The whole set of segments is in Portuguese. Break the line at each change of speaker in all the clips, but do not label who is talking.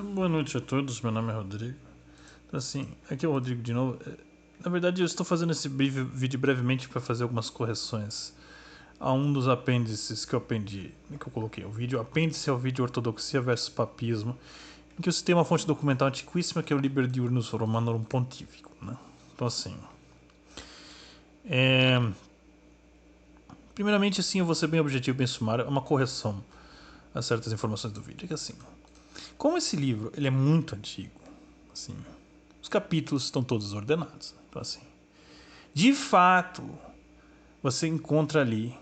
Boa noite a todos, meu nome é Rodrigo. Então, assim, aqui é o Rodrigo de novo. Na verdade, eu estou fazendo esse vídeo brevemente para fazer algumas correções a um dos apêndices que eu aprendi, que eu coloquei. O vídeo apêndice ao vídeo Ortodoxia versus Papismo, em que eu citei uma fonte documental antiquíssima que é o Liber Diurnus Romanorum Pontifico, né? Então, assim, primeiramente, assim, eu vou ser bem objetivo, bem sumário, é uma correção a certas informações do vídeo. É que, assim, como esse livro ele é muito antigo, assim, os capítulos estão todos ordenados. Então, assim, de fato, você encontra ali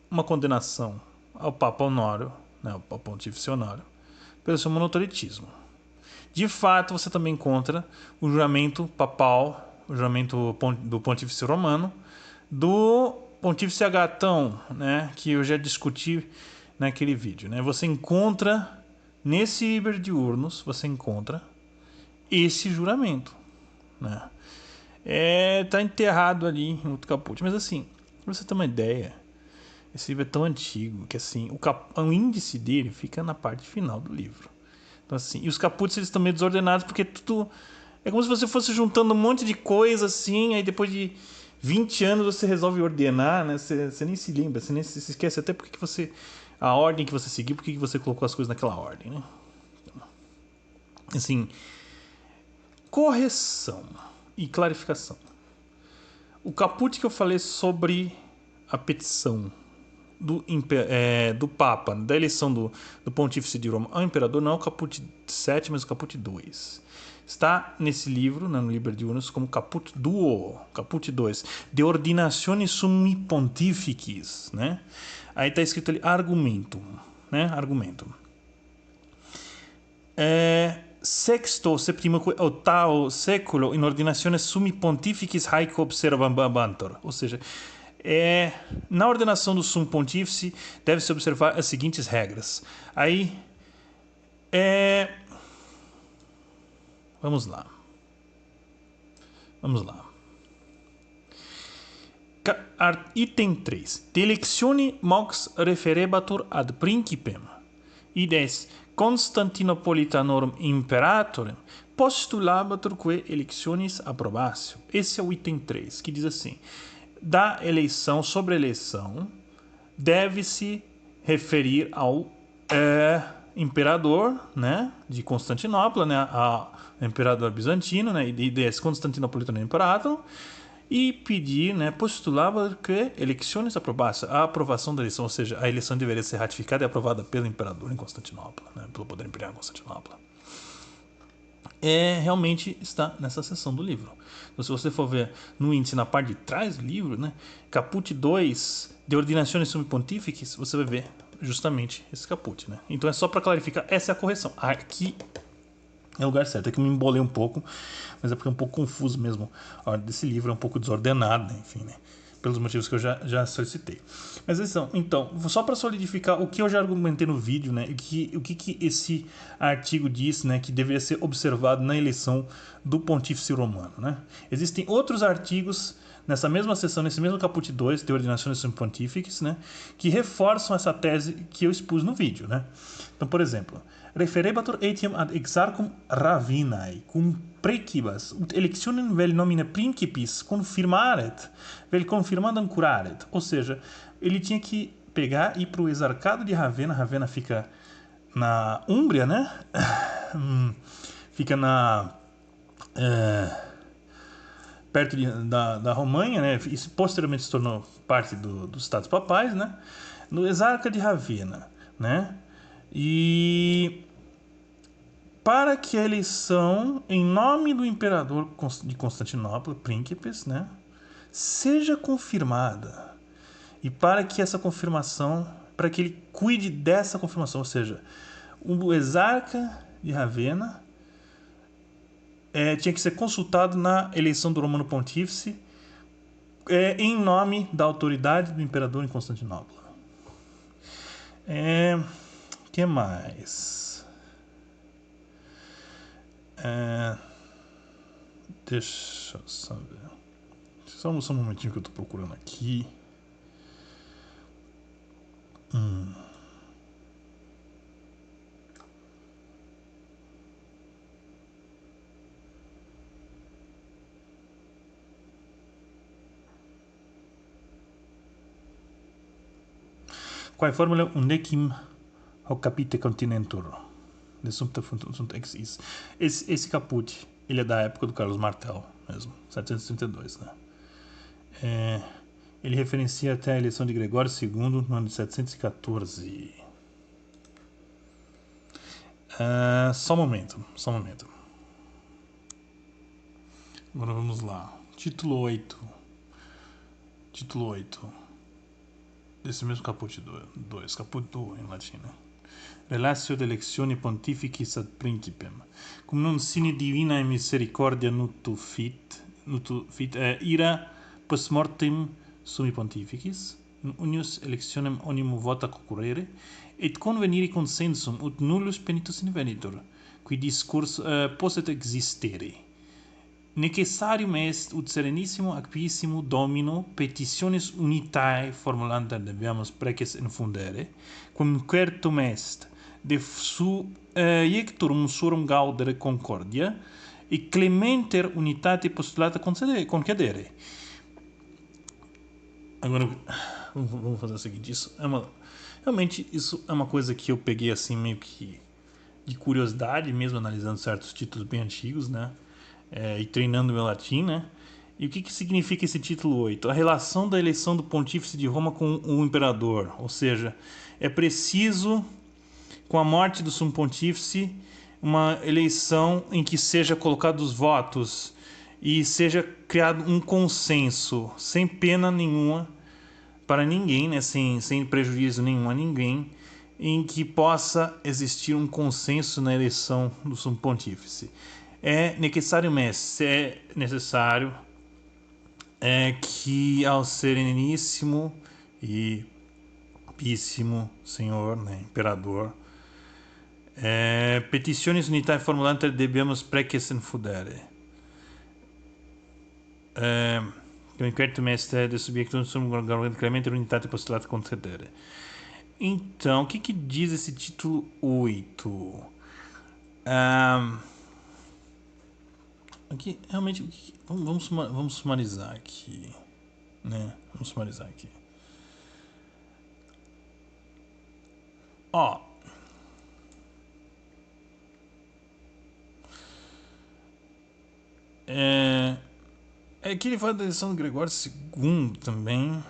uma condenação ao Papa Honório, né, ao Pontífice Honório, pelo seu monotoritismo. De fato, você também encontra o juramento papal, o juramento do Pontífice Romano, do Pontífice Agatão, né, que eu já discuti naquele vídeo. Né? Você encontra, nesse Liber Diurnus, você encontra esse juramento. Né? Tá enterrado ali em outro caput. Mas assim, pra você ter uma ideia, esse livro é tão antigo que assim, o índice dele fica na parte final do livro. Então assim, e os caputs eles estão meio desordenados porque tudo é como se você fosse juntando um monte de coisa assim, aí depois de 20 anos você resolve ordenar, né? Você nem se lembra, você nem se esquece até porque que você a ordem que você seguiu, porque que você colocou as coisas naquela ordem, né? Assim, correção e clarificação. O caput que eu falei sobre a petição do Papa, da eleição do Pontífice de Roma ao Imperador, não é o caput 7, mas o caput 2. Está nesse livro, né, no Liber Diurnus, como caput duo, caput 2, de ordinatione summi pontificis, né? Aí está escrito ali argumentum, né? Argumentum. Sexto, sétimo, ottavo século in ordinazione summi pontificis haec observabantur. Ou seja, na ordenação do sumo pontífice deve-se observar as seguintes regras. Aí, vamos lá. Vamos lá. Item 3. De electione mox referebatur ad principem. Ides Constantinopolitanorum imperatorem postulabatur que electionis approbatio. Esse é o item 3, que diz assim: da eleição, sobre a eleição, deve-se referir ao imperador, né, de Constantinopla, né, ao imperador bizantino, né, e Constantinopolitano imperator, e pedir, né, postulava que eleições aprovasse a aprovação da eleição, ou seja, a eleição deveria ser ratificada e aprovada pelo imperador em Constantinopla, né, pelo poder imperial em Constantinopla. Realmente está nessa seção do livro. Então, se você for ver no índice na parte de trás do livro, né, caput 2 de ordinações subpontífices, você vai ver justamente esse caput, né? Então é só para clarificar, essa é a correção. Aqui é o lugar certo. É que eu me embolei um pouco, mas é porque é um pouco confuso mesmo. A ordem desse livro é um pouco desordenada, enfim, né? Pelos motivos que eu já solicitei. Mas então, só para solidificar o que eu já argumentei no vídeo, né? O que esse artigo diz, né? Que deveria ser observado na eleição do Pontífice Romano, né? Existem outros artigos nessa mesma seção, nesse mesmo caput 2, de Ordinationes Summi Pontifices, né? Que reforçam essa tese que eu expus no vídeo, né? Então, por exemplo, referebatur etiam ad exarchum Ravinae, cum precibas, ut electionem vel nomine principis confirmaret, vel confirmandam curaret. Ou seja, ele tinha que pegar e ir para o exarcado de Ravenna. Ravenna fica na Úmbria, né? Fica na... perto da Romanha, né? E posteriormente se tornou parte dos Estados Papais, né? No exarca de Ravenna, né? E para que a eleição em nome do imperador de Constantinopla, príncipes, né, seja confirmada, e para que essa confirmação, para que ele cuide dessa confirmação, ou seja, o exarca de Ravenna tinha que ser consultado na eleição do Romano Pontífice em nome da autoridade do imperador em Constantinopla. Que mais? Deixa eu saber. Só um momentinho que eu tô procurando aqui. quae formula undecim hoc capite continentur. Desumpta sunt ex is. Esse caput, ele é da época do Carlos Martel mesmo, 732, né? Ele referencia até a eleição de Gregório II no ano de 714. Só um momento. Agora vamos lá. Título 8. Desse mesmo caput 2. Caput 2 em latim, né? Relatio de electione pontificis ad principem. Cum non sine divinae misericordia nutu fit ira post mortem summi pontificis, in unius electionem onimo vota concurrere, et conveniri consensum ut nullus penitus invenitur, qui discurs posset existere. Necessarium est ut serenissimo ac piissimo domino petitionis unitae formulanta debiamus preces infundere, quum quertum est de iecturum surum gaudere concordia, e clementer unitate postulata concedere. Agora, vamos fazer o seguinte, realmente isso é uma coisa que eu peguei assim meio que de curiosidade, mesmo analisando certos títulos bem antigos, né? E treinando meu latim, né? E o que significa esse título 8? A relação da eleição do pontífice de Roma com o imperador, ou seja, é preciso, com a morte do sumo pontífice, uma eleição em que seja colocados os votos e seja criado um consenso, sem pena nenhuma para ninguém, né? sem prejuízo nenhum a ninguém, em que possa existir um consenso na eleição do sumo pontífice. É necessário que ao sereníssimo e píssimo senhor, né, imperador, petitiones unitae formulante debiamus preces infudere. Quertum est de subjectum sum clemente unitate postulata concedere. Então, o que diz esse título 8? Aqui, realmente, vamos sumarizar aqui, né? Que ele fala da eleição do Gregório II também.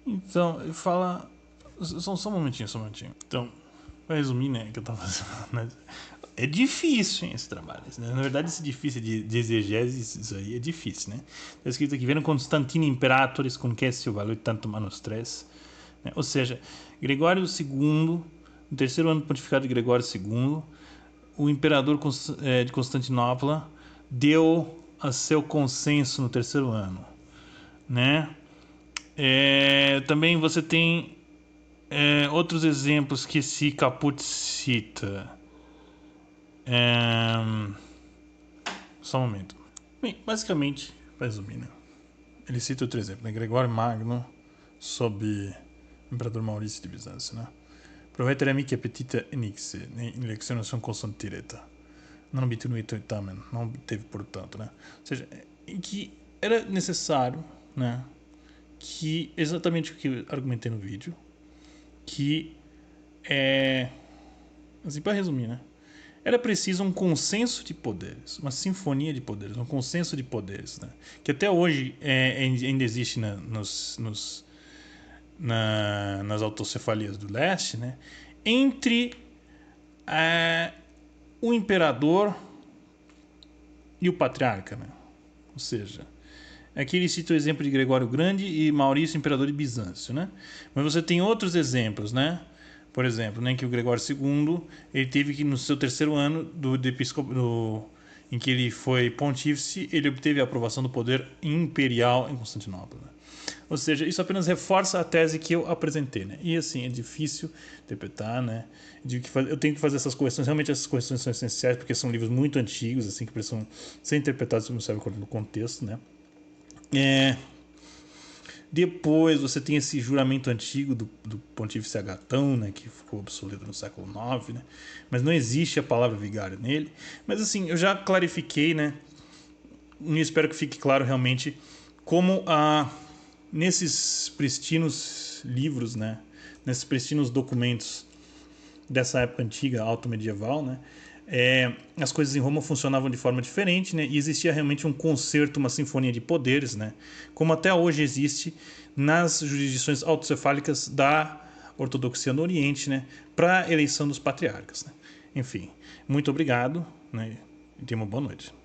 Então, ele fala... Só um momentinho. Então, para resumir, né, que eu tava fazendo, né? É difícil, hein, esse trabalho. Né? Na verdade, esse difícil de exegese, isso aí é difícil, né? Está escrito aqui, vendo Constantino Imperatoris concessio valor tanto manus tres. Né? Ou seja, Gregório II, no terceiro ano do pontificado de Gregório II, o imperador de Constantinopla deu a seu consenso no terceiro ano, né? Também você tem outros exemplos que esse caput cita. Só um momento. Bem, basicamente, para resumir, né? Ele cita outro exemplo, né? Gregório Magno sob o imperador Maurício de Bizâncio, né? Provetere amici appetita enixe, in electionem sum constantireta. Não obtinuit tamen, não obteve, portanto, né? Ou seja, em que era necessário, né? Que exatamente o que eu argumentei no vídeo, que assim, para resumir, né? Era preciso um consenso de poderes, uma sinfonia de poderes, um consenso de poderes, né? Que até hoje ainda existe nas autocefalias do leste, né? Entre o imperador e o patriarca, né? Ou seja, aqui ele cita o exemplo de Gregório Grande e Maurício, imperador de Bizâncio, né? Mas você tem outros exemplos, né? Por exemplo, né, que o Gregório II ele teve que, no seu terceiro ano em que ele foi pontífice, ele obteve a aprovação do poder imperial em Constantinopla. Né? Ou seja, isso apenas reforça a tese que eu apresentei. Né? E assim, é difícil interpretar. Né? Eu tenho que fazer essas correções. Realmente essas correções são essenciais porque são livros muito antigos assim, que precisam ser interpretados no seu contexto. Né? Depois você tem esse juramento antigo do pontífice Agatão, né, que ficou obsoleto no século IX, né, mas não existe a palavra vigário nele. Mas assim, eu já clarifiquei, né, e espero que fique claro realmente como nesses pristinos livros, né, nesses pristinos documentos dessa época antiga, alto-medieval, né, as coisas em Roma funcionavam de forma diferente, né, e existia realmente um concerto, uma sinfonia de poderes, né, como até hoje existe nas jurisdições autocefálicas da ortodoxia no Oriente, né, para a eleição dos patriarcas, né. Enfim, muito obrigado, né, e tenha uma boa noite.